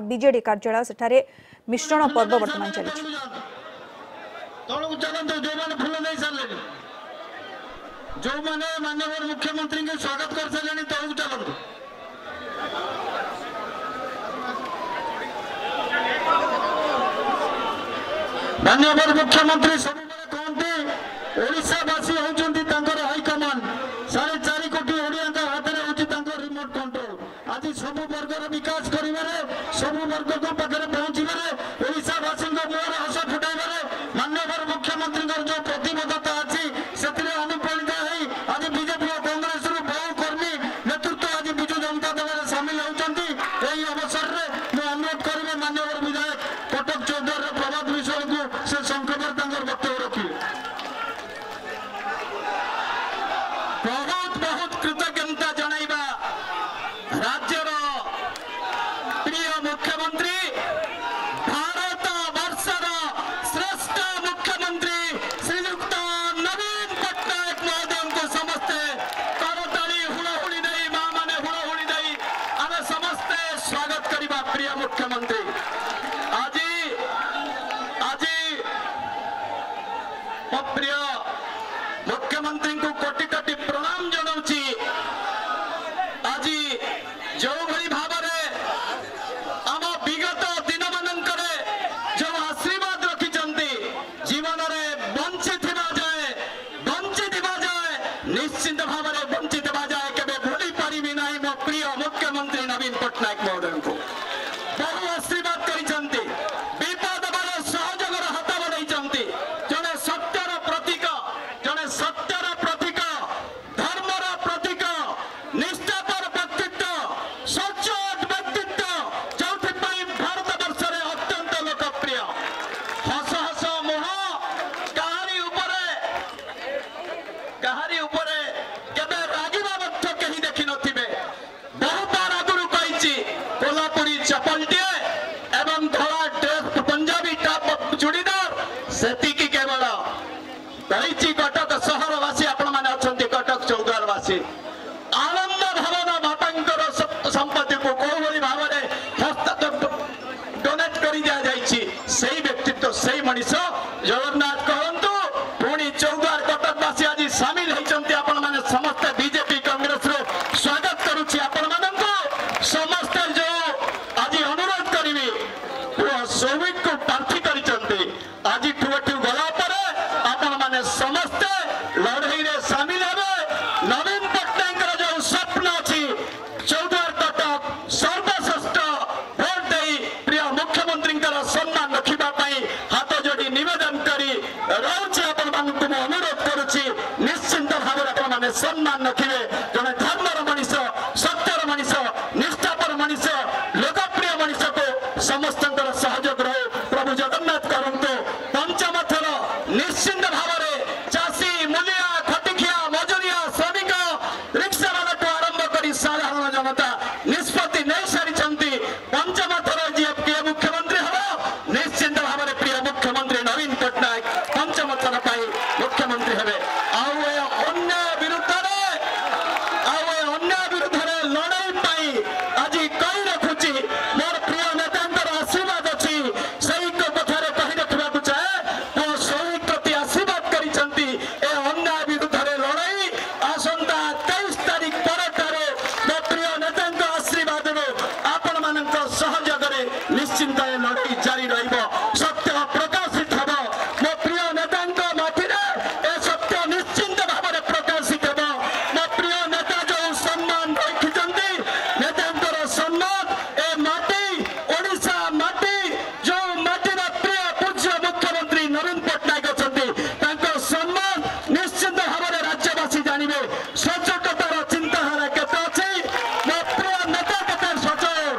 BJD कार्यालय सेठारे मिश्रण पर्व वर्तमान चली जो माने माननीय मुख्यमंत्री के स्वागत कर सारे तौक चलते माननीय मुख्यमंत्री सब कहते ओडावासी होती हाईकमान 4.5 कोटी ओडिया हाथ में होती रिमोट कंट्रोल आज सब वर्गर विकास कर सब वर्ग को पाखे पहुंचारे ओडावासी मुहर हस फुटाइबारे माननीय मुख्यमंत्री जो प्रतिबद्धता अच्छी से अनुप्राणित आज बीजेपी और कांग्रेस बहु कर्मी नेतृत्व आज विजु जनता दल में सामिल होती अवसर में अनुरोध करेंगे माननीय विधायक कटक चौद्वार प्रभात विषय को से संकट वक्तव्य रखिए। बहुत बहुत कृतज्ञता जनाइबा राज्यर प्रिय मुख्यमंत्री भारत वर्षर श्रेष्ठ मुख्यमंत्री श्रीयुक्त नवीन पट्टनायक महोदय को समस्ते करताली हुड़हुड़ी दे माँ माने हुड़हुड़ी दे आम समस्ते स्वागत करवा प्रिय मुख्यमंत्री आज आज प्रिय मुख्यमंत्री को कोटि कोटि प्रणाम जनाऊँगी आज जो भली भाव आम विगत दिन मानक जो आशीर्वाद रखिंट जीवन में बंची जाए निश्चित भाव में बंची जाए केवे भूली पारि ना मो प्रिय मुख्यमंत्री नवीन पट्टनायक महोदय को बहु आशीर्वाद कर विपद बेले सहयोगर हाथ बढ़ाई जड़े सत्यर प्रतीक जड़े सत्यर प्रतीक धर्मर प्रतीक निष्ठापर व्यक्तित्व सचोट व्यक्तित्व जो भारत वर्ष में अत्यंत लोकप्रिय हस हस मुह कहारी उपरे केबे रागिबा मध्य कहीं देखि नथिबे बहु बार आगुरु कहिछि कोल्हापुरी चपलटिए एवं धला ड्रेस पंजाबी टॉप चूड़ीदार सेतिकी केवल कहिछि कटक सहरवासी आपण माने अछंती कटक चौद्वारवासी आनंद भावना बापांकर संपत्ति को कोई भाव में डोनेट कर दिया जाइछि सेही व्यक्तित्व सेही मनीष जगन्नाथ कहंतु पुणी चौद्वार कटकवासी आज सामिल होइछंती आपण माने समस्त बीजेपी कांग्रेस रो स्वागत करूछि आपण मानंको समस्त जो आज अनुरोध करिवि सौमिक को प्रार्थी करिछंती आज ठुठु गला पर आपण माने समस्त लड़ाई रे सामिल हेबे नवीन पट्टनायक जो स्वप्न अछि चौद्वार कटक सर्वश्रेष्ठ भोट दे प्रिय मुख्यमंत्री सम्मान रखा हाथ जोड़ी निवेदन करी रोचे आपण मानकु अनुरोध करुछि निश्चिंत भाव में सम्मान रखिए जड़े धर्मर मनीष सत्यर मनीष निष्ठापर मनीष लोकप्रिय मनीष को समस्त सहयोग रहे प्रभु जगन्नाथ करंतु पंचम थर निश्चिंत भाव में चाषी मूलिया खटिखिया मजुरिया श्रमिक रिक्शा वाला आरंभ कर साधारण जनता निष्पत्ति नहीं सारी पंचम थर जी मुख्यमंत्री हम निश्चिंत भाव में प्रिय मुख्यमंत्री नवीन पट्टनायक पंचम थर मुख्यमंत्री हे अन्याय विरुद्ध लड़ाई आज कही रखुची मोर प्रिय नेता आशीर्वाद अच्छी सही कथा कही रखा चाहे वो सही प्रति आशीर्वाद करिसेंती ए अन्याय विरुद्ध लड़ाई आसंता 23 तारीख परठारे मो प्रिय नेता आशीर्वाद आपण मान सहयोग निश्चिंत लड़ाई जारी सत्य प्रकाशित हम मो प्रिय नेता माटी ए सत्य निश्चिंत भाव में प्रकाशित हम मो प्रिय नेता जो सम्मान रखिंट नेता सम्मान ए माटी ओडिशा माटी जो माटीर प्रिय पूज्य मुख्यमंत्री नवीन पट्टनायक अच्छा सम्मान निश्चिंत भाव में राज्यवासी जानवे सचोटतार चिंताधारा केते अच्छी मो प्रिय नेता केते सचोट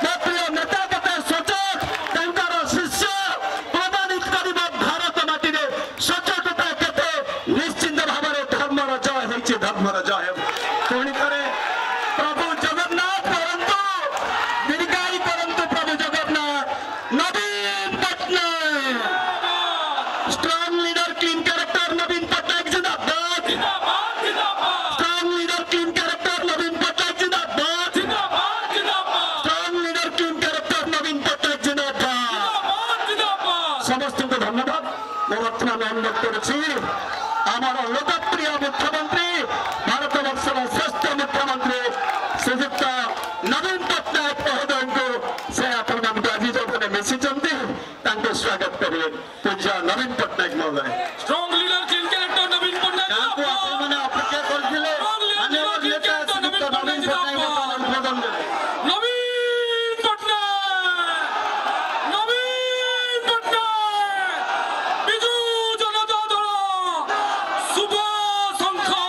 मो प्रिय नेता केते सचोट शिष्य प्रमाणित कर भारत माटी सचोटता केते निश्चिंत भाव में धर्मर जय होइछि धर्मर जय पुणी करे प्रभु जगन्नाथ परंतु दीर्घायु परंतु प्रभु Jagannath Naveen Patnaik strong leader clean character Naveen Patnaik जिंदाबाद strong leader clean character Naveen Patnaik जिंदाबाद स्ट्रांग लीडर क्लीन कैरेक्टर অনুরোধ করেছি আমার লোকপ্রিয় মুখ্যমন্ত্রী ভারতবর্ষের শ্রেষ্ঠ মুখ্যমন্ত্রী শ্রীযুক্ত নবীন পଟ୍ଟନାୟକ মহোদୟଙ୍କୁ ସେ ଆପଣମାନଙ୍କୁ ଆଜି ଯୋଉମାନେ ମିଶିଛନ୍ତି ତାଙ୍କୁ ସ୍ୱାଗତ କରିବେ ପୂଜ୍ୟ ନବୀନ ପଟ୍ଟନାୟକ ମହୋଦୟ। Strong leader, clean character, Naveen Patnaik. ତାଙ୍କୁ ଆପଣମାନେ ଅପେକ୍ଷା କରିଥିଲେ ମାନ୍ୟବର ନେତା ଶ୍ରୀଯୁକ୍ତ ନବୀନ ପଟ୍ଟନାୟକ ଅନୁମୋଦନ ଦେଲେ। Naveen Patnaik, Naveen Patnaik, Biju Janata Dal, Shubh Sankha.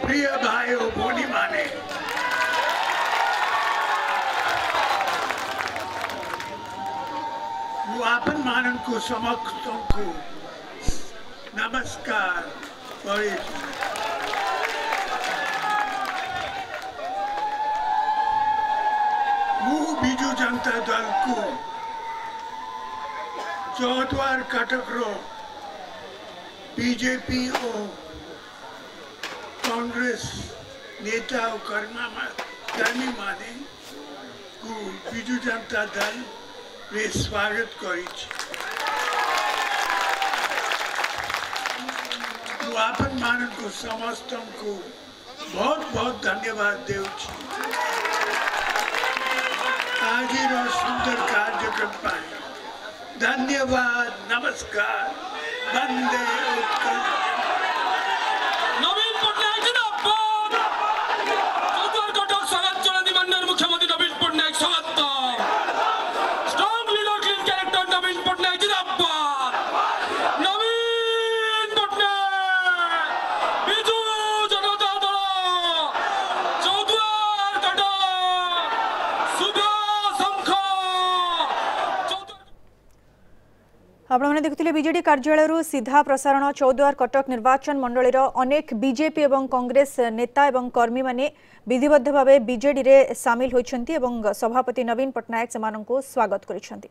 प्रिय भाई और भोनी माने आपन मानन को समक्षों को नमस्कार और बीजू जनता दल को चौद्वार कटक रो बीजेपी और कांग्रेस नेता और कर्मी माने को बिजू जनता दल रे स्वागत करी आपन मानन को समस्त को बहुत बहुत धन्यवाद देव आज सुंदर कार्यक्रम पाए धन्यवाद नमस्कार वंदे उत्कल। Naveen Patnaik जिंदाबाद। चौद्वार कटक स्वागत चलानी माननीय मुख्यमंत्री नवीन पट्टनायक स्वागत। Strong leader, clean character, Naveen Patnaik जिंदाबाद। Naveen Patnaik, Biju Janata Dal, Choudwar Cuttack, Shubh Sankha। आपने देखुले बीजेडी कार्यालय सीधा प्रसारण चौद्वार कटक निर्वाचन मंडलीर अनेक बीजेपी एवं कांग्रेस नेता एवं कर्मी माने विधिबद्ध भाव बीजेडी रे सामिल होइछन्ति एवं सभापति नवीन पट्टनायक सेमानंको स्वागत करिछन्ति।